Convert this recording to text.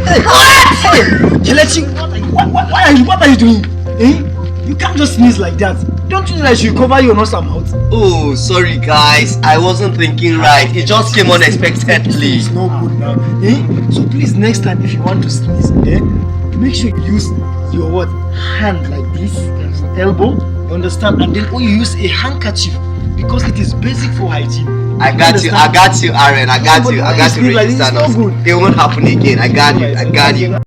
Hey, Kelechi, what are you doing? Eh? You can't just sneeze like that. Don't you know that you cover your nose and mouth? Oh, sorry guys. I wasn't thinking right. It just came unexpectedly. It's no good now. Eh? So please, next time if you want to sneeze, make sure you use your what? Hand like this, elbow, you understand? And then or you use a handkerchief because it is basic for hygiene. I got you, Aaron. I got you, Like, Regis. it's not good. It won't happen again. I got you.